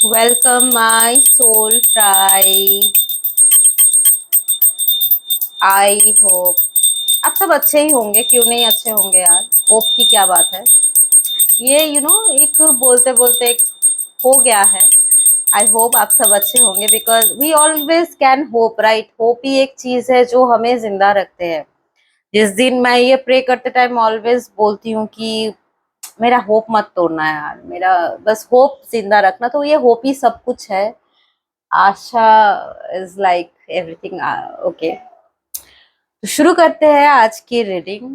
Welcome my soul tribe. I hope आप सब अच्छे ही होंगे, क्यों नहीं अच्छे होंगे यार। होप की क्या बात है। ये एक बोलते बोलते एक हो गया है। आई होप आप सब अच्छे होंगे because we always can hope, right. Hope ही एक चीज है जो हमें जिंदा रखते हैं। जिस दिन मैं ये प्रे करते टाइम ऑलवेज बोलती हूँ कि मेरा होप मत तोड़ना यार, मेरा बस होप जिंदा रखना, तो ये होप ही सब कुछ है। आशा इज लाइक एवरीथिंग। ओके, तो शुरू करते हैं आज की रीडिंग।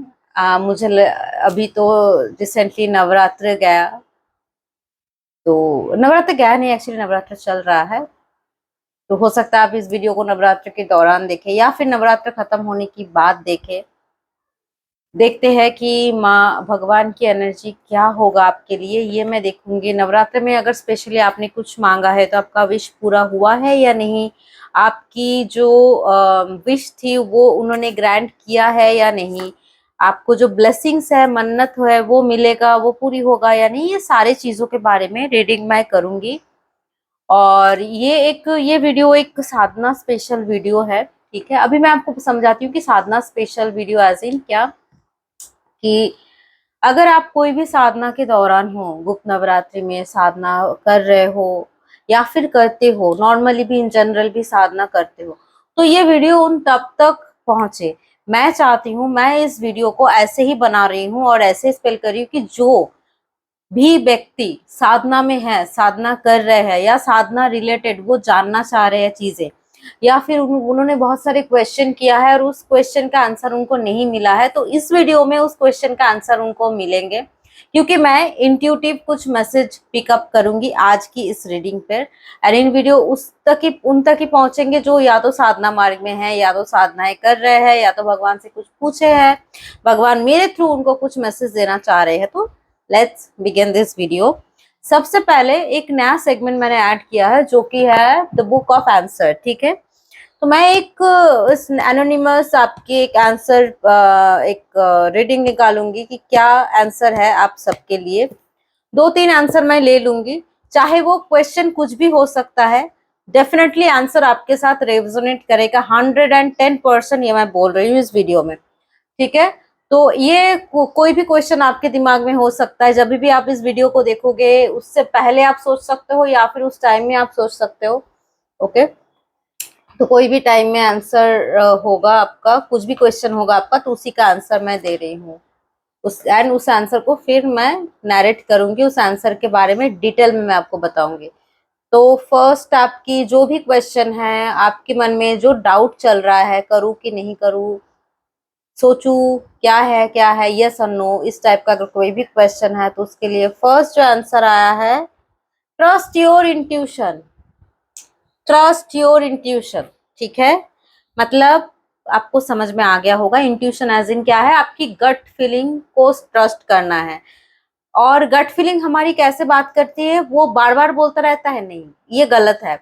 अभी तो रिसेंटली नवरात्र गया, तो नवरात्र गया नहीं, एक्चुअली नवरात्र चल रहा है। तो हो सकता है आप इस वीडियो को नवरात्र के दौरान देखें या फिर नवरात्र खत्म होने की बाद देखें। देखते हैं कि माँ भगवान की एनर्जी क्या होगा आपके लिए, ये मैं देखूंगी। नवरात्र में अगर स्पेशली आपने कुछ मांगा है तो आपका विश पूरा हुआ है या नहीं, आपकी जो विश थी वो उन्होंने ग्रांट किया है या नहीं, आपको जो ब्लेसिंग्स है, मन्नत है, वो मिलेगा, वो पूरी होगा या नहीं, ये सारे चीजों के बारे में रीडिंग मैं करूंगी। और ये वीडियो एक साधना स्पेशल वीडियो है। ठीक है, अभी मैं आपको समझाती हूँ कि साधना स्पेशल वीडियो एज इन क्या, कि अगर आप कोई भी साधना के दौरान हो, गुप्त नवरात्रि में साधना कर रहे हो या फिर करते हो, नॉर्मली भी इन जनरल भी साधना करते हो, तो ये वीडियो उन तब तक पहुंचे। मैं चाहती हूँ, मैं इस वीडियो को ऐसे ही बना रही हूँ और ऐसे स्पेल कर रही हूँ कि जो भी व्यक्ति साधना में है, साधना कर रहे हैं या साधना रिलेटेड वो जानना चाह रहे हैं चीजें, या फिर उन्होंने बहुत सारे क्वेश्चन किया है और उस क्वेश्चन का आंसर उनको नहीं मिला है, तो इस वीडियो में उस क्वेश्चन का आंसर उनको मिलेंगे। क्योंकि मैं इंट्यूटिव कुछ मैसेज पिकअप करूंगी आज की इस रीडिंग पर, और इन वीडियो उन तक ही पहुंचेंगे जो या तो साधना मार्ग में है, या तो साधनाएं कर रहे हैं, या तो भगवान से कुछ पूछे हैं, भगवान मेरे थ्रू उनको कुछ मैसेज देना चाह रहे हैं। तो लेट्स बिगिन दिस वीडियो। सबसे पहले एक नया सेगमेंट मैंने ऐड किया है जो कि है द बुक ऑफ आंसर। ठीक है, तो मैं एक इस एनोनिमस आपके एक आंसर, एक रीडिंग निकालूंगी कि क्या आंसर है आप सबके लिए। 2-3 आंसर मैं ले लूंगी, चाहे वो क्वेश्चन कुछ भी हो सकता है। डेफिनेटली आंसर आपके साथ रेजोनेट करेगा 110%, ये मैं बोल रही हूँ इस वीडियो में। ठीक है, तो ये कोई भी क्वेश्चन आपके दिमाग में हो सकता है, जब भी आप इस वीडियो को देखोगे उससे पहले आप सोच सकते हो या फिर उस टाइम में आप सोच सकते हो। ओके, तो कोई भी टाइम में आंसर होगा आपका, कुछ भी क्वेश्चन होगा आपका, तो उसी का आंसर मैं दे रही हूँ। उस आंसर को फिर मैं नैरेट करूंगी, उस आंसर के बारे में डिटेल में मैं आपको बताऊंगी। तो फर्स्ट आपकी जो भी क्वेश्चन है, आपके मन में जो डाउट चल रहा है, करूँ कि नहीं करूँ, सोचू क्या है, यस और नो, इस टाइप का अगर कोई भी क्वेश्चन है तो उसके लिए फर्स्ट जो आंसर आया है, trust your intuition. Trust your intuition. ठीक है, मतलब आपको समझ में आ गया होगा। इंट्यूशन एज इन क्या है, आपकी गट फीलिंग को ट्रस्ट करना है। और गट फीलिंग हमारी कैसे बात करती है, वो बार बार बोलता रहता है, नहीं ये गलत है।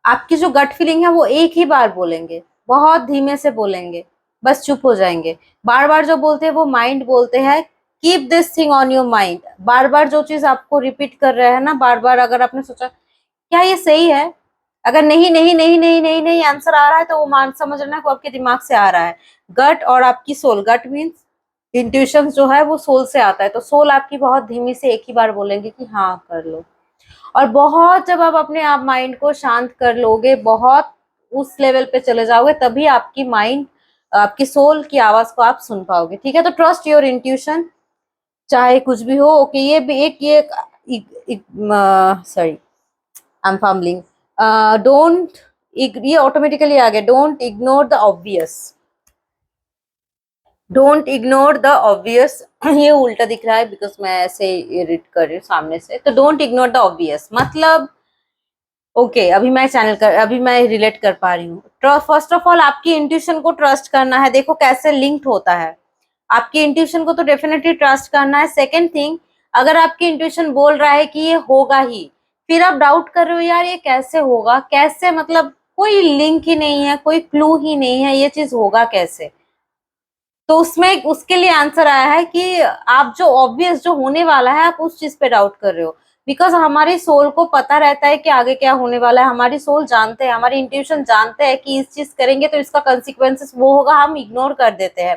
आपकी जो गट फीलिंग है वो एक ही बार बोलेंगे, बहुत धीमे से बोलेंगे, बस चुप हो जाएंगे। बार बार जो बोलते हैं वो माइंड बोलते हैं, keep this thing on your mind. बार बार जो चीज आपको रिपीट कर रहे हैं ना, बार बार अगर आपने सोचा क्या ये सही है, अगर नहीं नहीं नहीं नहीं नहीं नहीं आंसर आ रहा है, तो वो मान समझ रहे वो आपके दिमाग से आ रहा है। गट और आपकी सोल, गट मीन्स इंट्यूशन जो है वो सोल से आता है, तो सोल आपकी बहुत धीमी से एक ही बार बोलेंगे कि हाँ कर लो। और बहुत जब आप अपने आप माइंड को शांत कर लोगे, बहुत उस लेवल पे चले जाओगे, तभी आपकी माइंड, आपकी सोल की आवाज को आप सुन पाओगे। ठीक है, तो ट्रस्ट योर इंट्यूशन, चाहे कुछ भी हो। ओके, ये भी ये sorry, I am fumbling. Don't, ये ऑटोमेटिकली आ गया, don't ignore the obvious. Don't ignore the obvious. ये उल्टा दिख रहा है बिकॉज मैं ऐसे रीड कर रही हूँ सामने से, तो डोंट इग्नोर द ऑब्वियस मतलब ओके, अभी मैं रिलेट कर पा रही हूँ। फर्स्ट ऑफ ऑल आपकी इंट्यूशन को ट्रस्ट करना है। देखो कैसे लिंक्ड होता है, आपकी इंट्यूशन को तो डेफिनेटली ट्रस्ट करना है। सेकेंड थिंग, अगर आपकी इंट्यूशन बोल रहा है कि ये होगा ही, फिर आप डाउट कर रहे हो यार ये कैसे होगा, कैसे, मतलब कोई लिंक ही नहीं है, कोई क्लू ही नहीं है, ये चीज होगा कैसे, तो उसमें उसके लिए आंसर आया है कि आप जो ऑब्वियस जो होने वाला है, आप उस चीज पे डाउट कर रहे हो। बिकॉज हमारी सोल को पता रहता है कि आगे क्या होने वाला है, हमारी सोल जानते हैं, हमारी इंट्यूशन जानते हैं कि इस चीज करेंगे तो इसका कंसिक्वेंसेस वो होगा, हम इग्नोर कर देते हैं।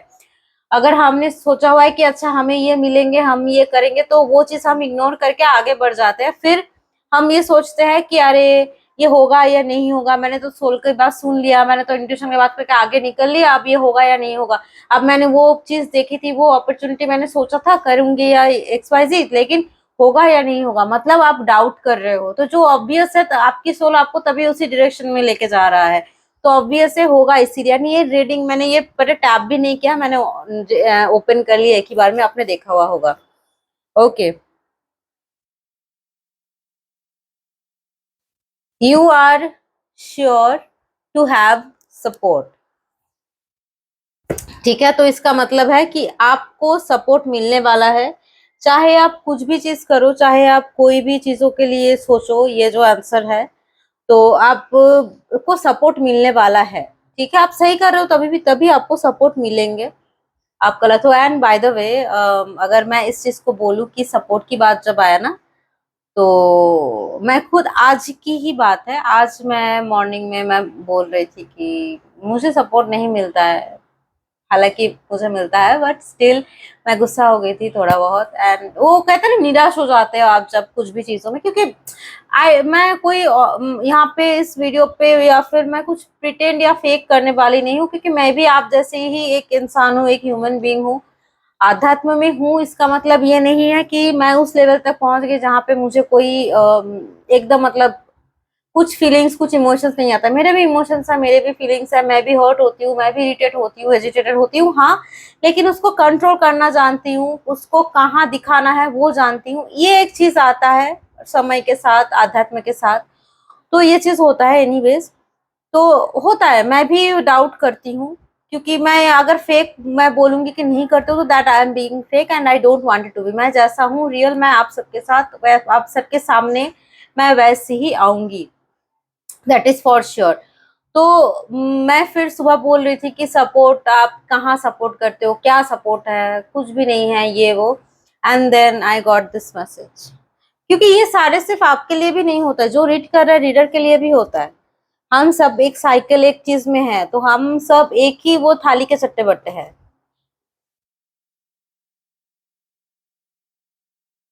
अगर हमने सोचा हुआ है कि अच्छा हमें ये मिलेंगे, हम ये करेंगे, तो वो चीज हम इग्नोर करके आगे बढ़ जाते हैं। फिर हम ये सोचते हैं कि अरे ये होगा या नहीं होगा, मैंने तो सोल की बात सुन लिया, मैंने तो इंट्यूशन की बात करके आगे निकल लिया, अब ये होगा या नहीं होगा। अब मैंने वो चीज देखी थी, वो अपॉर्चुनिटी मैंने सोचा था करूंगी या XYZ, लेकिन होगा या नहीं होगा, मतलब आप डाउट कर रहे हो। तो जो ऑब्वियस है, तो आपकी सोल आपको तभी उसी डायरेक्शन में लेके जा रहा है, तो ऑब्वियस है होगा। इसीलिए यानी ये रीडिंग मैंने ये पहले टैप भी नहीं किया, मैंने ओपन कर लिया एक ही बार में, आपने देखा हुआ होगा। Okay, you are sure to have support. ठीक है, तो इसका मतलब है कि आपको सपोर्ट मिलने वाला है, चाहे आप कुछ भी चीज करो, चाहे आप कोई भी चीजों के लिए सोचो, ये जो आंसर है, तो आप को सपोर्ट मिलने वाला है। ठीक है, आप सही कर रहे हो, तभी भी तभी आपको सपोर्ट मिलेंगे। आप गलत हो। एंड बाय द वे, अगर मैं इस चीज को बोलूं कि सपोर्ट की बात जब आया ना, तो मैं खुद आज की ही बात है, आज मैं मॉर्निंग में मैं बोल रही थी कि मुझे सपोर्ट नहीं मिलता है, हालांकि मुझे मिलता है, बट स्टिल मैं गुस्सा हो गई थी थोड़ा बहुत। एंड वो कहते हैं ना, निराश हो जाते हो आप जब कुछ भी चीजों में, क्योंकि मैं कोई यहाँ पे इस वीडियो पे या फिर मैं कुछ प्रिटेंड या फेक करने वाली नहीं हूँ, क्योंकि मैं भी आप जैसे ही एक इंसान हूँ, एक ह्यूमन बीइंग हूँ, आध्यात्म में हूँ। इसका मतलब ये नहीं है कि मैं उस लेवल तक पहुंच गई जहाँ पे मुझे कोई एकदम मतलब कुछ फीलिंग्स, कुछ इमोशंस नहीं आता। मेरे भी इमोशंस है, मेरे भी फीलिंग्स है, मैं भी हर्ट होती हूँ, मैं भी इरिटेट होती हूँ, हेजिटेटेड होती हूँ, हाँ, लेकिन उसको कंट्रोल करना जानती हूँ, उसको कहाँ दिखाना है वो जानती हूँ। ये एक चीज आता है समय के साथ, आध्यात्म के साथ, तो ये चीज होता है एनीवेज। तो होता है, मैं भी डाउट करती हूँ, क्योंकि मैं अगर फेक मैं बोलूंगी कि नहीं करते हो, तो that I am being fake and I don't want it to be. मैं जैसा हूँ रियल, मैं आप सबके साथ, आप सबके सामने मैं वैसे ही आऊंगी, दैट इज फॉर श्योर। तो मैं फिर सुबह बोल रही थी कि सपोर्ट, आप कहाँ सपोर्ट करते हो, क्या सपोर्ट है, कुछ भी नहीं है ये वो। And then I got this message, क्योंकि ये सारे सिर्फ आपके लिए भी नहीं होता है, जो रीड कर रहा है रीडर के लिए भी होता है। हम सब एक साइकिल, एक चीज में है, तो हम सब एक ही वो थाली के चट्टे बट्टे हैं।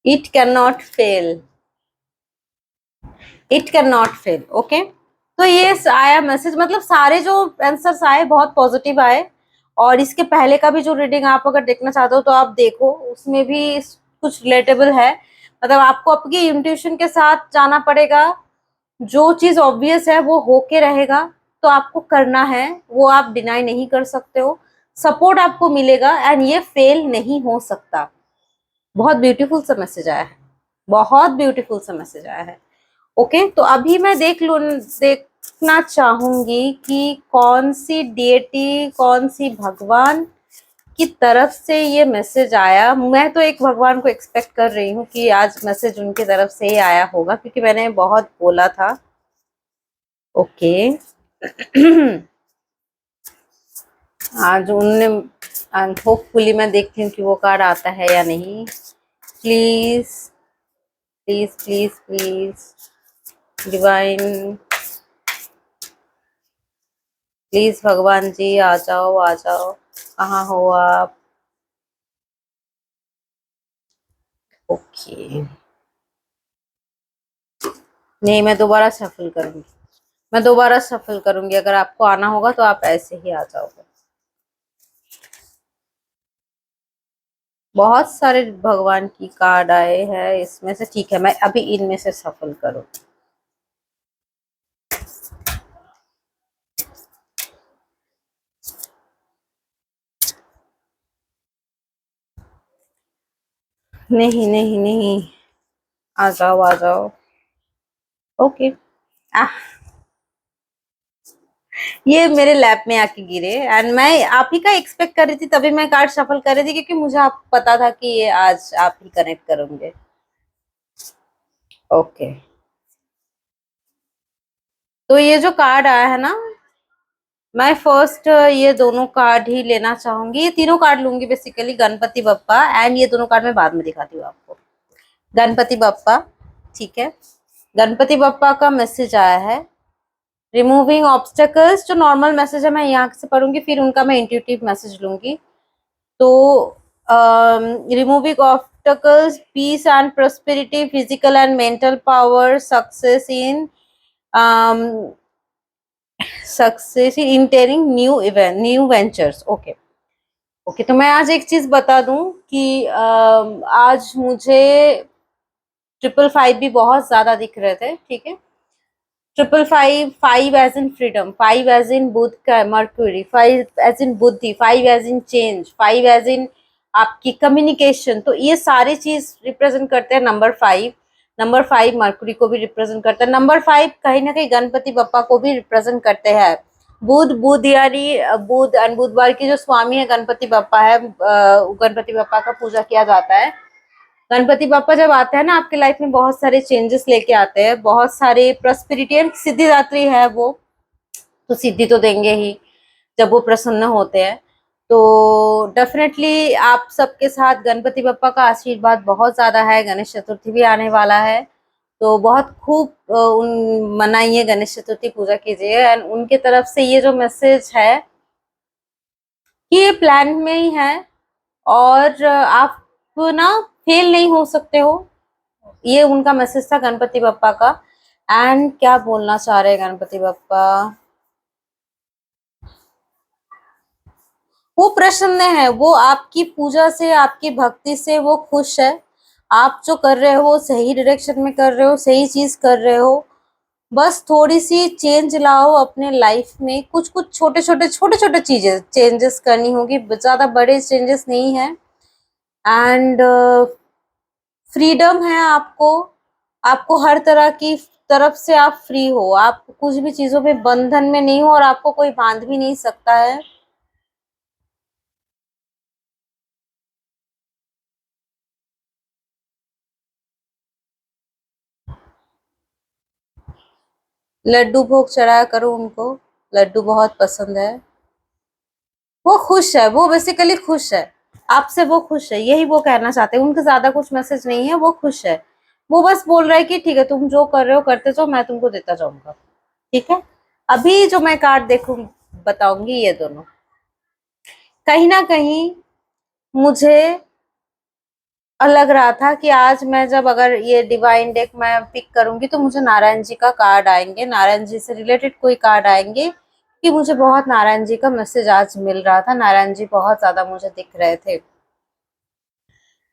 It can not fail, it can not fail. Okay, तो ये आया मैसेज, मतलब सारे जो आंसर्स आए बहुत पॉजिटिव आए। और इसके पहले का भी जो रीडिंग आप अगर देखना चाहते हो तो आप देखो, उसमें भी कुछ रिलेटेबल है। मतलब आपको आपकी इंट्यूशन के साथ जाना पड़ेगा, जो चीज ऑब्वियस है वो होके रहेगा, तो आपको करना है, वो आप डिनाई नहीं कर सकते हो। सपोर्ट आपको मिलेगा एंड ये फेल नहीं हो सकता। बहुत ब्यूटीफुल सा मैसेज आया है, बहुत ब्यूटीफुल सा मैसेज आया है। ओके, तो अभी मैं देखना चाहूंगी कि कौन सी डेटी, कौन सी भगवान की तरफ से ये मैसेज आया। मैं तो एक भगवान को एक्सपेक्ट कर रही हूँ कि आज मैसेज उनकी तरफ से ही आया होगा, क्योंकि मैंने बहुत बोला था। ओके आज उनने, होपफुली मैं देखती हूँ कि वो कार्ड आता है या नहीं। Please please please please divine, please भगवान जी आ जाओ, आ जाओ, कहाँ हो आप। ओके, नहीं, मैं दोबारा सफल करूंगी, मैं दोबारा सफल करूंगी। अगर आपको आना होगा तो आप ऐसे ही आ जाओगे। बहुत सारे भगवान की कार्ड आए हैं इसमें से। ठीक है, मैं अभी इनमें से सफल करूँ। नहीं नहीं नहीं, आ जाओ, आ जाओ। ओके, ये मेरे लैप में आके गिरे एंड मैं आप ही का एक्सपेक्ट कर रही थी, तभी मैं कार्ड शफल कर रही थी, क्योंकि मुझे आप पता था कि ये आज आप ही कनेक्ट करोगे। ओके, तो ये जो कार्ड आया है ना, मैं फर्स्ट ये दोनों कार्ड ही लेना चाहूंगी, ये तीनों कार्ड लूंगी बेसिकली, गणपति बप्पा। एंड ये दोनों कार्ड मैं बाद में दिखाती हूँ आपको। गणपति बप्पा, ठीक है, गणपति बप्पा का मैसेज आया है, रिमूविंग ऑब्स्टेकल्स। जो नॉर्मल मैसेज है मैं यहाँ से पढ़ूंगी, फिर उनका मैं इंट्यूटिव मैसेज लूंगी। तो removing obstacles, peace and prosperity, physical and mental power, success in entering new ventures. Okay okay, तो मैं आज एक चीज बता दूं कि आज मुझे 555 भी बहुत ज्यादा दिख रहे थे। ठीक है, 555, 5 as in freedom, 5 as in Budh का मर्क्यूरी, 5 एज इन बुद्धि, 5 as in change, 5 as in आपकी कम्युनिकेशन। तो ये सारी चीज रिप्रेजेंट करते हैं नंबर 5। नंबर 5 मर्क्यूरी को भी रिप्रेजेंट करता है। नंबर 5 कहीं ना कहीं गणपति बप्पा को भी रिप्रेजेंट करते हैं। बुध यानी बुध एंड बुधवार की जो स्वामी है गणपति बप्पा है, गणपति बप्पा का पूजा किया जाता है। गणपति बापा जब आते हैं ना आपके लाइफ में, बहुत सारे चेंजेस लेके आते हैं, बहुत सारे प्रॉस्पेरिटी एंड सिद्धिदात्री है वो, तो सिद्धि तो देंगे ही जब वो प्रसन्न होते हैं। तो डेफिनेटली आप सबके साथ गणपति बप्पा का आशीर्वाद बहुत ज्यादा है। गणेश चतुर्थी भी आने वाला है, तो बहुत खूब उन मनाइए, गणेश चतुर्थी पूजा कीजिए। एंड उनके तरफ से ये जो मैसेज है कि ये प्लान में ही है, और आप ना फेल नहीं हो सकते हो। ये उनका मैसेज था गणपति बप्पा का। एंड क्या बोलना चाह रहे हैं गणपति बप्पा, वो प्रसन्न है, वो आपकी पूजा से, आपकी भक्ति से वो खुश है। आप जो कर रहे हो सही डायरेक्शन में कर रहे हो, सही चीज कर रहे हो। बस थोड़ी सी चेंज लाओ अपने लाइफ में, कुछ कुछ छोटे छोटे चीजें चेंजेस करनी होगी, ज्यादा बड़े चेंजेस नहीं है। एंड फ्रीडम है आपको, आपको हर तरह की तरफ से आप फ्री हो, आप कुछ भी चीजों में बंधन में नहीं हो, और आपको कोई बांध भी नहीं सकता है। लड्डू भोग चढ़ाया करो उनको, लड्डू बहुत पसंद है। वो खुश है, वो बेसिकली खुश है आपसे, वो खुश है, यही वो कहना चाहते हैं। उनका ज्यादा कुछ मैसेज नहीं है, वो खुश है। वो बस बोल रहा है कि ठीक है, तुम जो कर रहे हो करते जाओ, मैं तुमको देता जाऊंगा। ठीक है, अभी जो मैं कार्ड देखू बताऊंगी, ये दोनों कहीं ना कहीं मुझे लग रहा था कि आज मैं जब अगर ये डिवाइन डेक मैं पिक करूंगी तो मुझे नारायण जी का कार्ड आएंगे, नारायण जी से रिलेटेड कोई कार्ड आएंगे, कि मुझे बहुत नारायण जी का मैसेज आज मिल रहा था। नारायण जी बहुत ज्यादा मुझे दिख रहे थे।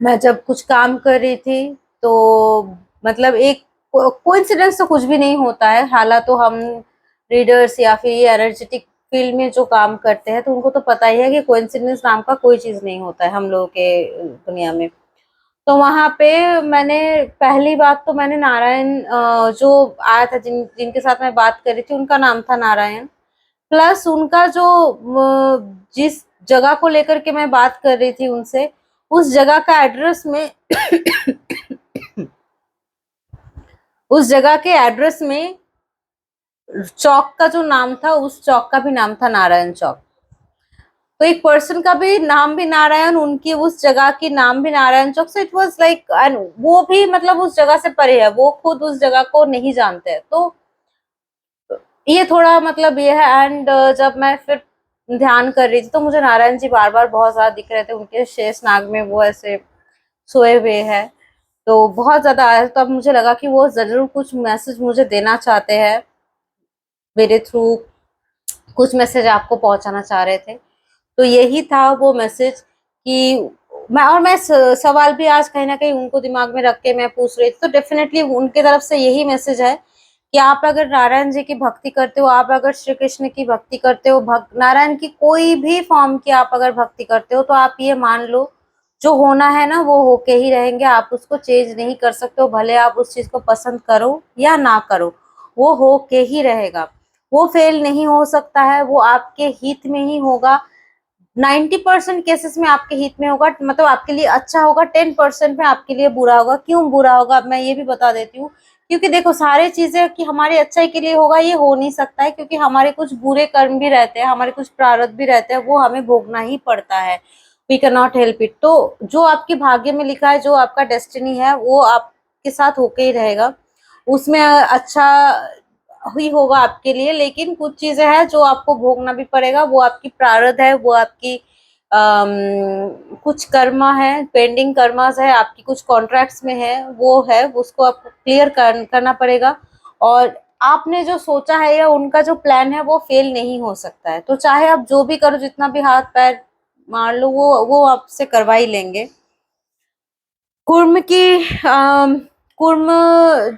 मैं जब कुछ काम कर रही थी तो मतलब एक कोइंसिडेंस तो कुछ भी नहीं होता है, हालांकि तो हम रीडर्स या फिर ये एनर्जेटिक फील्ड में जो काम करते हैं तो उनको तो पता ही है कि कोइंसिडेंस नाम का कोई चीज नहीं होता है हम लोगों के दुनिया में। तो वहां पे मैंने पहली बात तो मैंने नारायण जो आया था, जिनके साथ मैं बात कर रही थी, उनका नाम था नारायण। प्लस उनका जो जिस जगह को लेकर के मैं बात कर रही थी उनसे, उस जगह का एड्रेस में उस जगह के एड्रेस में चौक का जो नाम था, उस चौक का भी नाम था नारायण चौक। तो एक पर्सन का भी नाम भी नारायण, उनकी उस जगह की नाम भी नारायण चौक। सो इट वाज लाइक, वो भी मतलब उस जगह से परे है, वो खुद उस जगह को नहीं जानते हैं। तो ये थोड़ा मतलब ये है। एंड जब मैं फिर ध्यान कर रही थी तो मुझे नारायण जी बार बार बहुत ज्यादा दिख रहे थे, उनके शेष नाग में वो ऐसे सोए हुए हैं। तो बहुत ज्यादा आया, तो अब मुझे लगा कि वो जरूर कुछ मैसेज मुझे देना चाहते हैं, मेरे थ्रू कुछ मैसेज आपको पहुंचाना चाह रहे थे। तो यही था वो मैसेज कि मैं सवाल भी आज कहीं ना कहीं उनको दिमाग में रख के मैं पूछ रही थी। तो डेफिनेटली उनके तरफ से यही मैसेज है कि आप अगर नारायण जी की भक्ति करते हो, आप अगर श्री कृष्ण की भक्ति करते हो, नारायण की कोई भी फॉर्म की आप अगर भक्ति करते हो, तो आप ये मान लो जो होना है ना वो होके ही रहेंगे। आप उसको चेंज नहीं कर सकते हो, भले आप उस चीज को पसंद करो या ना करो, वो होके ही रहेगा। वो फेल नहीं हो सकता है, वो आपके हित में ही होगा। 90% केसेस में आपके हित में होगा, मतलब आपके लिए अच्छा होगा। 10% में आपके लिए बुरा होगा। क्यों बुरा होगा, अब मैं ये भी बता देती हूँ। क्योंकि देखो, सारे चीजें कि हमारे अच्छाई के लिए होगा ये हो नहीं सकता है, क्योंकि हमारे कुछ बुरे कर्म भी रहते हैं, हमारे कुछ प्रारब्ध भी रहते हैं, वो हमें भोगना ही पड़ता है। We can not help it. तो जो आपके भाग्य में लिखा है, जो आपका डेस्टिनी है, वो आप आपके साथ होके ही रहेगा, उसमें अच्छा ही होगा आपके लिए। लेकिन कुछ चीजें हैं जो आपको भोगना भी पड़ेगा, वो आपकी प्रारब्ध है, वो आपकी कुछ कर्मा है, पेंडिंग कर्मास है, आपकी कुछ कॉन्ट्रैक्ट्स में है, वो है, उसको आपको क्लियर करना पड़ेगा। और आपने जो सोचा है या उनका जो प्लान है वो फेल नहीं हो सकता है। तो चाहे आप जो भी करो, जितना भी हाथ पैर मार लो, वो आपसे करवा ही लेंगे। कुर्म की कुर्म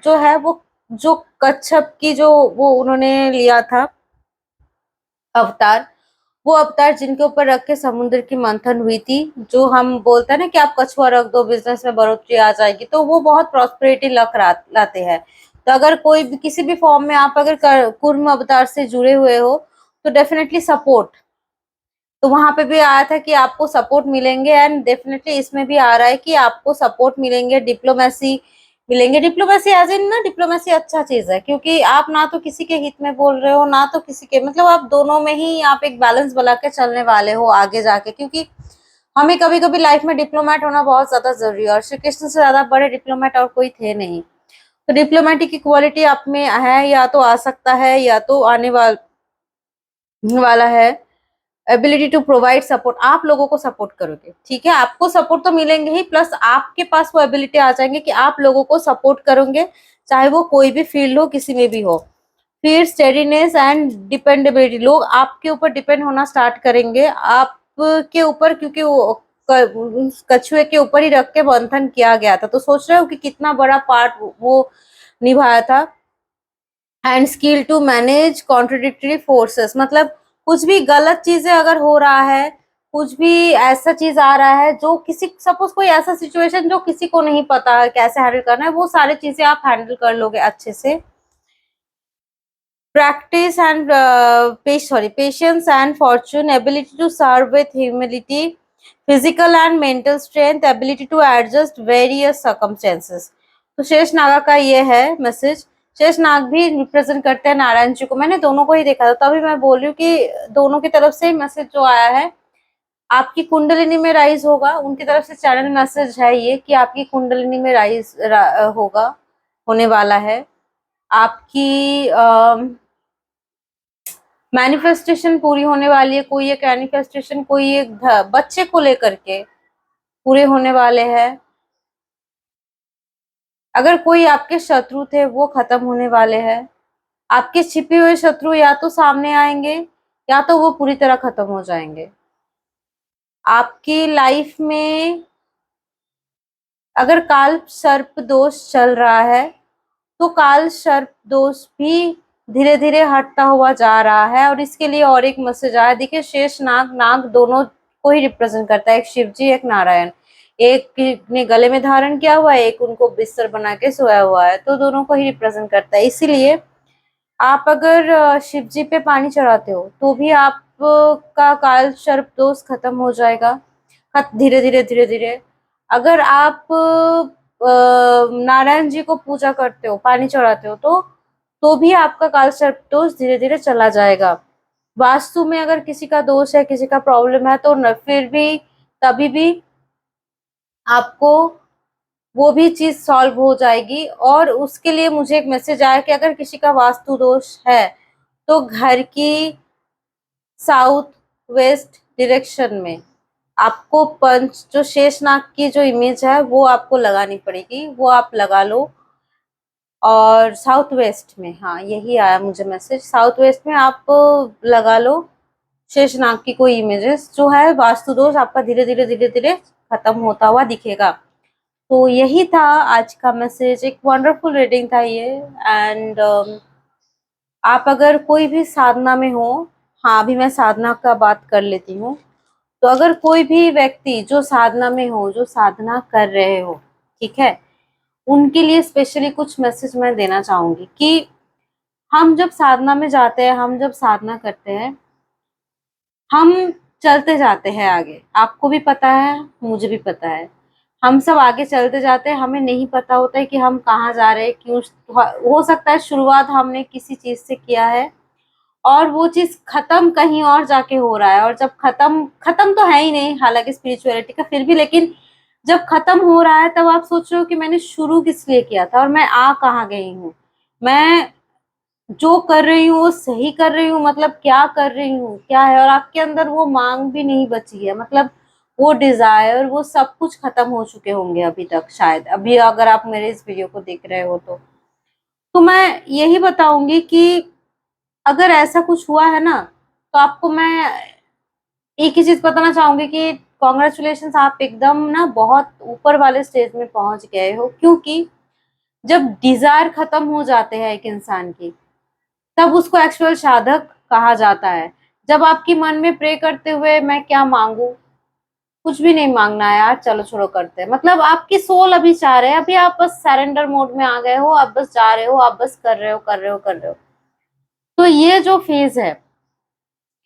जो है वो, जो कच्छप की जो वो उन्होंने लिया था अवतार, वो अवतार जिनके ऊपर रख के समुद्र की मंथन हुई थी, जो हम बोलते हैं ना कि आप कछुआ रख दो बिजनेस में बढ़ोतरी आ जाएगी, तो वो बहुत प्रॉस्पेरिटी लक लाते हैं। तो अगर कोई भी किसी भी फॉर्म में आप अगर कुर्म अवतार से जुड़े हुए हो, तो डेफिनेटली सपोर्ट, तो वहां पे भी आया था कि आपको सपोर्ट मिलेंगे, एंड डेफिनेटली इसमें भी आ रहा है कि आपको सपोर्ट मिलेंगे, डिप्लोमेसी मिलेंगे। डिप्लोमेसी एज इन ना, डिप्लोमेसी अच्छा चीज है, क्योंकि आप ना तो किसी के हित में बोल रहे हो, ना तो किसी के, मतलब आप दोनों में ही आप एक बैलेंस बना के चलने वाले हो आगे जाके। क्योंकि हमें कभी कभी लाइफ में डिप्लोमेट होना बहुत ज्यादा जरूरी है, और श्री कृष्ण से ज्यादा बड़े डिप्लोमेट और कोई थे नहीं। तो डिप्लोमेटिक की क्वालिटी आप में है, या तो आ सकता है, या तो आने वाला है। एबिलिटी टू प्रोवाइड सपोर्ट, आप लोगों को सपोर्ट करोगे, ठीक है, आपको सपोर्ट तो मिलेंगे ही, प्लस आपके पास वो एबिलिटी आ जाएंगे कि आप लोगों को सपोर्ट करोगे, चाहे वो कोई भी फील्ड हो, किसी में भी हो। फिर स्टेडीनेस एंड डिपेंडेबिलिटी, लोग आपके ऊपर डिपेंड होना स्टार्ट करेंगे आपके ऊपर, क्योंकि वो कछुए के ऊपर ही रख के मंथन किया गया था। तो सोच रहे हो कि कितना बड़ा पार्ट वो निभाया था। And skill to manage contradictory forces, मतलब कुछ भी गलत चीजें अगर हो रहा है, कुछ भी ऐसा चीज आ रहा है जो किसी, सपोज कोई ऐसा सिचुएशन जो किसी को नहीं पता है कैसे हैंडल करना है, वो सारी चीजें आप हैंडल कर लोगे अच्छे से। practice and patience and fortune, ability to serve with humility, physical and mental strength, ability to adjust various circumstances। तो शेष नागा का ये है मैसेज। शेष नाग भी रिप्रेजेंट करते हैं नारायण जी को, मैंने दोनों को ही देखा था, तभी मैं बोल रही हूँ कि दोनों की तरफ से मैसेज जो आया है, आपकी कुंडलिनी में राइज होगा, उनकी तरफ से चैनल मैसेज है ये कि आपकी कुंडलिनी में राइज होगा, होने वाला है। आपकी मैनिफेस्टेशन पूरी होने वाली है, कोई एक मैनिफेस्टेशन, कोई एक बच्चे को लेकर के पूरे होने वाले हैं। अगर कोई आपके शत्रु थे वो खत्म होने वाले हैं। आपके छिपे हुए शत्रु या तो सामने आएंगे, या तो वो पूरी तरह खत्म हो जाएंगे। आपकी लाइफ में अगर काल सर्प दोष चल रहा है, तो काल सर्प दोष भी धीरे धीरे हटता हुआ जा रहा है। और इसके लिए और एक मैसेज आया, देखिए शेष नाग, नाग दोनों को ही रिप्रेजेंट करता है, एक शिव जी एक नारायण। एक ने गले में धारण किया हुआ है, एक उनको बिस्तर बना के सोया हुआ है, तो दोनों को ही रिप्रेजेंट करता है। इसीलिए आप अगर शिव जी पे पानी चढ़ाते हो, तो भी आपका काल सर्प दोष खत्म हो जाएगा, धीरे धीरे धीरे धीरे। अगर आप नारायण जी को पूजा करते हो, पानी चढ़ाते हो, तो भी आपका काल सर्प दोष धीरे धीरे चला जाएगा। वास्तु में अगर किसी का दोष है, किसी का प्रॉब्लम है, तो न फिर भी तभी भी आपको वो भी चीज सॉल्व हो जाएगी। और उसके लिए मुझे एक मैसेज आया कि अगर किसी का वास्तु दोष है, तो घर की साउथ वेस्ट डायरेक्शन में आपको पंच, जो शेषनाग की जो इमेज है वो आपको लगानी पड़ेगी, वो आप लगा लो। और साउथ वेस्ट में, हाँ यही आया मुझे मैसेज, साउथ वेस्ट में आप लगा लो शेषनाग की कोई इमेजेस, जो है वास्तु दोष आपका धीरे धीरे धीरे धीरे खत्म होता हुआ दिखेगा। तो यही था आज का मैसेज, एक वंडरफुल रीडिंग था ये। एंड आप अगर कोई भी साधना में हो, हाँ अभी मैं साधना का बात कर लेती हूँ। तो अगर कोई भी व्यक्ति जो साधना में हो, जो साधना कर रहे हो, ठीक है, उनके लिए स्पेशली कुछ मैसेज मैं देना चाहूंगी कि हम जब साधना में जाते हैं, हम जब साधना करते हैं, हम चलते जाते हैं आगे, आपको भी पता है, मुझे भी पता है, हम सब आगे चलते जाते हैं, हमें नहीं पता होता है कि हम कहाँ जा रहे हैं, क्यों। हो सकता है शुरुआत हमने किसी चीज से किया है, और वो चीज खत्म कहीं और जाके हो रहा है, और जब खत्म खत्म तो है ही नहीं हालांकि स्पिरिचुअलिटी का, फिर भी लेकिन जब खत्म हो रहा है तब आप सोच रहे हो कि मैंने शुरू किस लिए किया था और मैं आ कहाँ गई हूँ, मैं जो कर रही हूँ वो सही कर रही हूँ, मतलब क्या कर रही हूँ क्या है। और आपके अंदर वो मांग भी नहीं बची है, मतलब वो डिजायर वो सब कुछ खत्म हो चुके होंगे अभी तक, शायद अभी अगर आप मेरे इस वीडियो को देख रहे हो तो मैं यही बताऊंगी कि अगर ऐसा कुछ हुआ है ना, तो आपको मैं एक ही चीज बताना चाहूंगी कि कॉन्ग्रेचुलेशन, आप एकदम ना बहुत ऊपर वाले स्टेज में पहुंच गए हो। क्योंकि जब डिजायर खत्म हो जाते हैं एक इंसान की, तब उसको एक्चुअल साधक कहा जाता है। जब आपकी मन में प्रे करते हुए मैं क्या मांगू, कुछ भी नहीं मांगना है यार, चलो छोड़ो करते हैं, मतलब आपकी सोल अभी चाह रहे हैं, अभी आप बस सरेंडर मोड में आ गए हो, आप बस जा रहे हो, आप बस कर रहे हो कर रहे हो कर रहे हो। तो ये जो फेज है,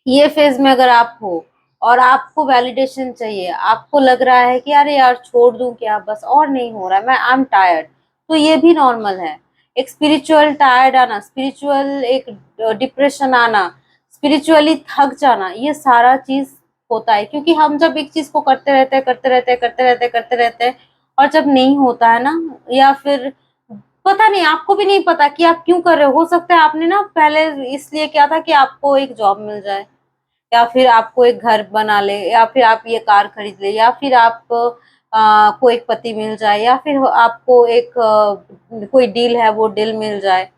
ये फेज में अगर आप हो और आपको वैलिडेशन चाहिए, आपको लग रहा है कि अरे यार छोड़ दूं क्या, बस और नहीं हो रहा है, मैं आई एम टायर्ड, तो ये भी नॉर्मल है। एक स्पिरिचुअल टायर्ड आना, स्पिरिचुअल एक डिप्रेशन आना, स्पिरिचुअली थक जाना, ये सारा चीज होता है। क्योंकि हम जब एक चीज को करते रहते हैं करते रहते हैं करते रहते हैं करते रहते हैं, और जब नहीं होता है ना, या फिर पता नहीं, आपको भी नहीं पता कि आप क्यों कर रहे हो सकता है आपने ना पहले इसलिए किया था कि आपको एक जॉब मिल जाए, या फिर आपको एक घर बना ले, या फिर आप ये कार खरीद ले, या फिर आप को एक पति मिल जाए, या फिर आपको एक कोई डील है वो डील मिल जाए।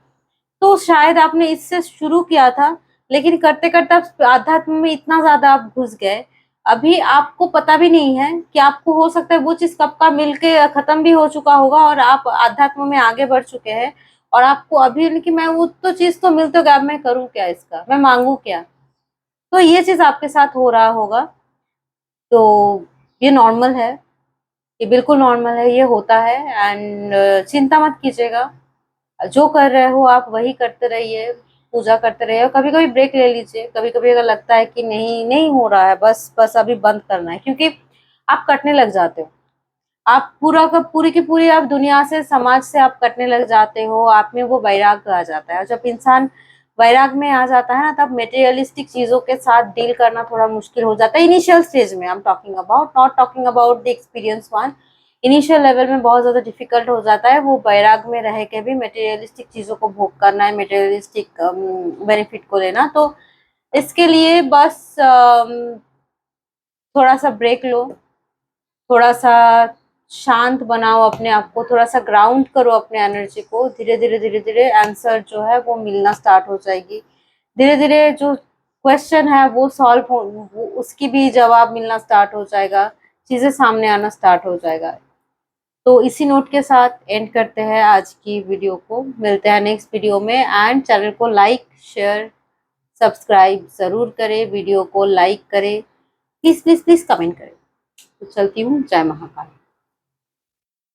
तो शायद आपने इससे शुरू किया था, लेकिन करते करते आप आध्यात्म में इतना ज्यादा आप घुस गए, अभी आपको पता भी नहीं है कि आपको हो सकता है वो चीज कब का मिलके खत्म भी हो चुका होगा और आप आध्यात्म में आगे बढ़ चुके हैं। और आपको अभी कि मैं वो तो चीज तो मिल तो गया, अब मैं करूँ क्या, इसका मैं मांगू क्या। तो ये चीज आपके साथ हो रहा होगा। तो ये नॉर्मल है, ये बिल्कुल नॉर्मल है, ये होता है। एंड चिंता मत कीजिएगा, जो कर रहे हो आप वही करते रहिए, पूजा करते रहिए, और कभी कभी ब्रेक ले लीजिए। कभी कभी अगर लगता है कि नहीं नहीं हो रहा है, बस बस अभी बंद करना है, क्योंकि आप कटने लग जाते हो, आप पूरा का पूरी की पूरी आप दुनिया से समाज से आप कटने लग जाते हो, आप में वो वैराग्य आ जाता है। और जब इंसान वैराग्य में आ जाता है ना, तब मेटेरियलिस्टिक चीजों के साथ डील करना थोड़ा मुश्किल हो जाता है इनिशियल स्टेज में। I am talking about, not talking about the experience one. Initial level में बहुत ज्यादा डिफिकल्ट हो जाता है वो वैराग्य में रह के भी मेटेरियलिस्टिक चीजों को भोग करना है, मेटेरियलिस्टिक बेनिफिट को लेना। तो इसके लिए बस थोड़ा सा ब्रेक लो, थोड़ा सा शांत बनाओ अपने आप को, थोड़ा सा ग्राउंड करो अपने एनर्जी को। धीरे धीरे आंसर जो है वो मिलना स्टार्ट हो जाएगी। धीरे धीरे जो क्वेश्चन है वो सॉल्व हो, उसकी भी जवाब मिलना स्टार्ट हो जाएगा, चीजें सामने आना स्टार्ट हो जाएगा। तो इसी नोट के साथ एंड करते हैं आज की वीडियो को, मिलते हैं नेक्स्ट वीडियो में। एंड चैनल को लाइक शेयर सब्सक्राइब जरूर करें, वीडियो को लाइक करें, प्लीज प्लीज प्लीज कमेंट करें। तो चलती हूँ, जय महाकाल।